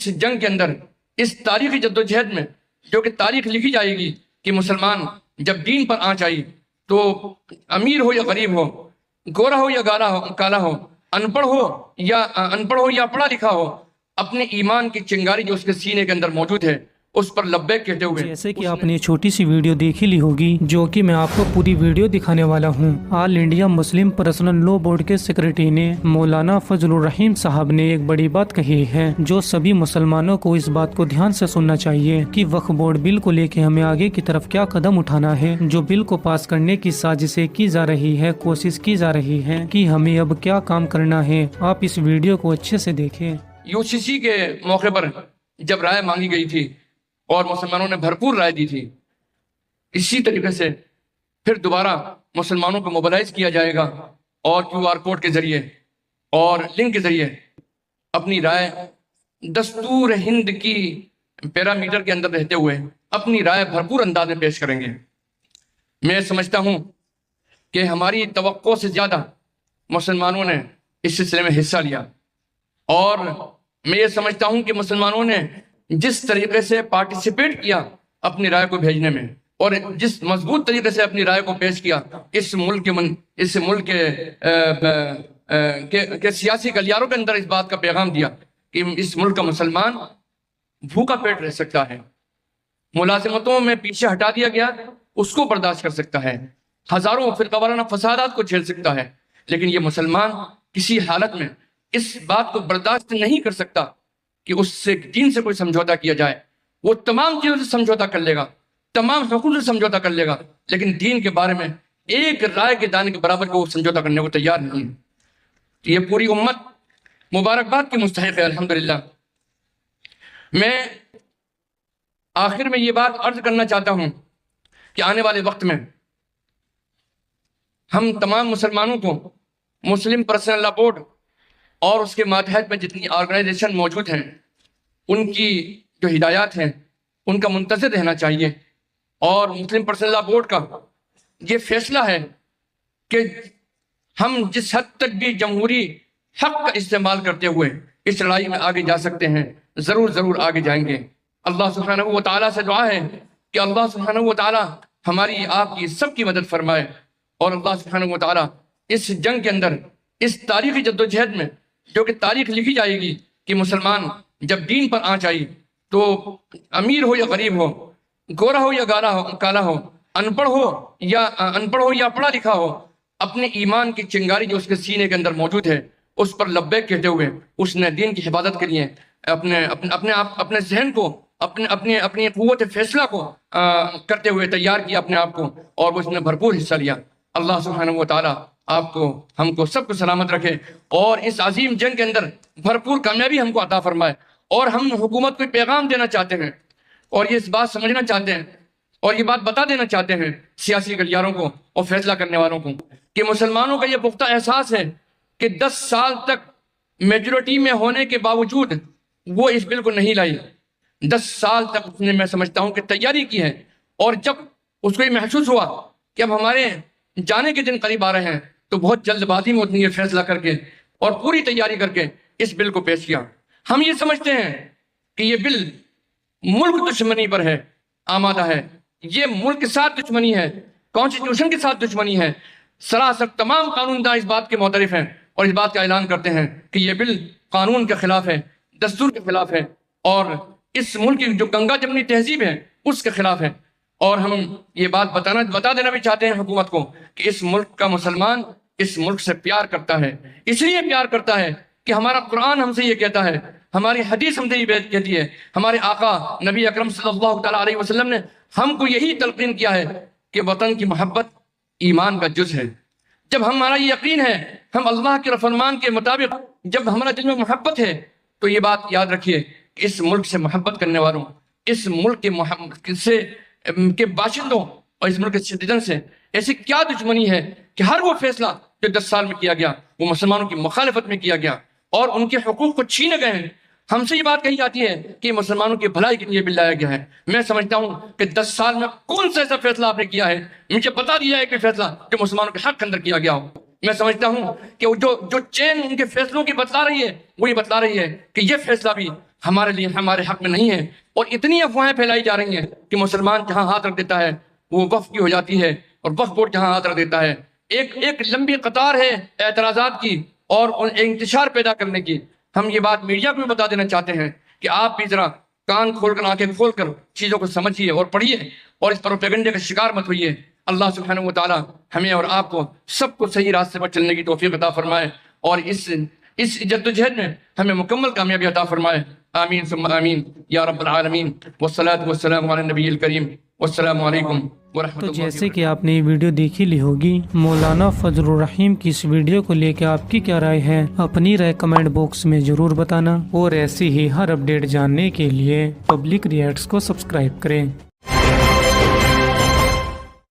اس جنگ کے اندر، اس تاریخی جدوجہد میں جو کہ تاریخ لکھی جائے گی کہ مسلمان جب دین پر آنچ آئی تو امیر ہو یا غریب ہو، گورا ہو یا کالا ہو، ان پڑھ ہو یا پڑھا لکھا ہو، اپنے ایمان کی چنگاری جو اس کے سینے کے اندر موجود ہے اس پر لبیک کہتے ہوئے، جیسے کہ آپ نے چھوٹی سی ویڈیو دیکھی لی ہوگی جو کہ میں آپ کو پوری ویڈیو دکھانے والا ہوں۔ آل انڈیا مسلم پرسنل لا بورڈ کے سیکریٹری نے مولانا فضل الرحیم صاحب نے ایک بڑی بات کہی ہے جو سبھی مسلمانوں کو اس بات کو دھیان سے سننا چاہیے کہ وقف بورڈ بل کو لے کے ہمیں آگے کی طرف کیا قدم اٹھانا ہے۔ جو بل کو پاس کرنے کی سازشیں کی جا رہی ہے، کوشش کی جا رہی ہے کہ ہمیں اب کیا کام کرنا ہے، آپ اس ویڈیو کو اچھے سے دیکھیں۔ UCC کے موقع پر جب رائے مانگی گئی تھی اور مسلمانوں نے بھرپور رائے دی تھی، اسی طریقے سے پھر دوبارہ مسلمانوں کو موبلائز کیا جائے گا اور QR کوڈ کے ذریعے اور لنک کے ذریعے اپنی رائے دستور ہند کی پیرامیٹر کے اندر رہتے ہوئے اپنی رائے بھرپور انداز میں پیش کریں گے۔ میں سمجھتا ہوں کہ ہماری توقع سے زیادہ مسلمانوں نے اس سلسلے میں حصہ لیا، اور میں یہ سمجھتا ہوں کہ مسلمانوں نے جس طریقے سے پارٹیسپیٹ کیا اپنی رائے کو بھیجنے میں اور جس مضبوط طریقے سے اپنی رائے کو پیش کیا، اس ملک کے سیاسی گلیاروں کے اندر اس بات کا پیغام دیا کہ اس ملک کا مسلمان بھوکا پیٹ رہ سکتا ہے، ملازمتوں میں پیچھے ہٹا دیا گیا اس کو برداشت کر سکتا ہے، ہزاروں فرقہ وارانہ فسادات کو جھیل سکتا ہے، لیکن یہ مسلمان کسی حالت میں اس بات کو برداشت نہیں کر سکتا کہ اس سے دین سے کوئی سمجھوتا کیا جائے۔ وہ تمام چیزوں سے سمجھوتا کر لے گا، تمام حقوق سے سمجھوتا کر لے گا، لیکن دین کے بارے میں ایک رائے کے دانے کے برابر کو وہ سمجھوتا کرنے کو تیار نہیں ہے۔ یہ پوری امت مبارکباد کی مستحق ہے الحمدللہ۔ میں آخر میں یہ بات عرض کرنا چاہتا ہوں کہ آنے والے وقت میں ہم تمام مسلمانوں کو مسلم پرسنل لا بورڈ اور اس کے ماتحت میں جتنی آرگنائزیشن موجود ہیں ان کی جو ہدایات ہیں ان کا منتظر رہنا چاہیے، اور مسلم پرسنل لا بورڈ کا یہ فیصلہ ہے کہ ہم جس حد تک بھی جمہوری حق کا استعمال کرتے ہوئے اس لڑائی میں آگے جا سکتے ہیں ضرور آگے جائیں گے۔ اللہ سبحانہ و تعالیٰ سے دعا ہے کہ اللہ سبحانہ و تعالیٰ ہماری آپ کی سب کی مدد فرمائے، اور اللہ سبحانہ و تعالیٰ اس جنگ کے اندر، اس تاریخی جدوجہد میں جو کہ تاریخ لکھی جائے گی کہ مسلمان جب دین پر آنچ آئی تو امیر ہو یا غریب ہو، گورا ہو یا کالا ہو، ان پڑھ ہو یا پڑھا لکھا ہو، اپنے ایمان کی چنگاری جو اس کے سینے کے اندر موجود ہے اس پر لبیک کہتے ہوئے اس نے دین کی حفاظت کے لیے اپنے ذہن کو، اپنی قوت فیصلہ کو کرتے ہوئے تیار کیا اپنے آپ کو، اور وہ اس نے بھرپور حصہ لیا۔ اللہ سبحانہ و تعالیٰ آپ کو، ہم کو، سب کو سلامت رکھے اور اس عظیم جنگ کے اندر بھرپور کامیابی ہم کو عطا فرمائے۔ اور ہم حکومت کو پیغام دینا چاہتے ہیں اور یہ اس بات سمجھنا چاہتے ہیں اور یہ بات بتا دینا چاہتے ہیں سیاسی گلیاروں کو اور فیصلہ کرنے والوں کو کہ مسلمانوں کا یہ پختہ احساس ہے کہ 10 سال تک میجورٹی میں ہونے کے باوجود وہ اس بل کو نہیں لائی۔ 10 سال تک اس نے، میں سمجھتا ہوں کہ تیاری کی ہے، اور جب اس کو یہ محسوس ہوا کہ اب ہمارے جانے کے دن قریب آ رہے ہیں تو بہت جلد بازی میں اتنی یہ فیصلہ کر کے اور پوری تیاری کر کے اس بل کو پیش کیا۔ ہم یہ سمجھتے ہیں کہ یہ بل ملک دشمنی پر ہے، آمادہ ہے، یہ ملک کے ساتھ دشمنی ہے، کانسٹیٹیوشن کے ساتھ دشمنی ہے۔ سراسر تمام قانون داں اس بات کے معترف ہیں اور اس بات کا اعلان کرتے ہیں کہ یہ بل قانون کے خلاف ہے، دستور کے خلاف ہے، اور اس ملک کی جو گنگا جمنی تہذیب ہے اس کے خلاف ہے۔ اور ہم یہ بات بتا دینا بھی چاہتے ہیں حکومت کو کہ اس ملک کا مسلمان اس ملک سے پیار کرتا ہے، اس لیے پیار کرتا ہے کہ ہمارا قرآن ہم سے یہ کہتا ہے، ہماری حدیث ہم سے یہ کہتی ہے، ہمارے آقا نبی اکرم صلی اللہ تعالیٰ علیہ وسلم نے ہم کو یہی تلقین کیا ہے کہ وطن کی محبت ایمان کا جز ہے۔ جب ہمارا یہ یقین ہے، ہم اللہ کے فرمان کے مطابق جب ہمارا دل میں محبت ہے، تو یہ بات یاد رکھیے کہ اس ملک سے محبت کرنے والوں، اس ملک کے باشندوں اور اس ملک کے سٹیزن سے ایسی کیا دشمنی ہے کہ ہر وہ فیصلہ جو 10 سال میں کیا گیا وہ مسلمانوں کی مخالفت میں کیا گیا اور ان کے حقوق کو چھینے گئے ہیں۔ ہم سے یہ بات کہی جاتی ہے کہ مسلمانوں کی بھلائی کے لیے بل لایا گیا ہے۔ میں سمجھتا ہوں کہ 10 سال میں کون سا ایسا فیصلہ آپ نے کیا ہے، مجھے بتا دیا ہے کہ فیصلہ جو مسلمانوں کے حق کے اندر کیا گیا ہو۔ میں سمجھتا ہوں کہ وہ جو چین ان کے فیصلوں کی بتلا رہی ہے وہ یہ بتلا رہی ہے کہ یہ فیصلہ بھی ہمارے لیے ہمارے حق میں نہیں ہے، اور اتنی افواہیں پھیلائی جا رہی ہیں کہ مسلمان جہاں ہاتھ رکھ دیتا ہے وہ وقف کی ہو جاتی ہے، اور وقف بورڈ جہاں ہاتھ رکھ دیتا ہے ایک لمبی قطار ہے اعتراضات کی اور انتشار پیدا کرنے کی۔ ہم یہ بات میڈیا کو بھی بتا دینا چاہتے ہیں کہ آپ بھی ذرا کان کھول کر آنکھیں کھول کر چیزوں کو سمجھیے اور پڑھیے اور اس پروپیگنڈے کا شکار مت ہوئیے۔ اللہ سبحانہ و تعالی ہمیں اور آپ کو سب کو صحیح راستے پر چلنے کی توفیق عطا فرمائے، اور اس جدوجہد میں ہمیں مکمل کامیابی عطا فرمائے۔ آمین ثم آمین یا رب العالمین، والصلاة والسلام علی النبی الکریم، والسلام علیکم ورحمۃ تو اللہ جیسے کہ آپ نے یہ ویڈیو دیکھی لی ہوگی، مولانا فضل الرحیم کی اس ویڈیو کو لے کے آپ کی کیا رائے ہے؟ اپنی رائے کمنٹ باکس میں ضرور بتانا، اور ایسی ہی ہر اپڈیٹ جاننے کے لیے پبلک ریئیکٹس کو سبسکرائب کریں۔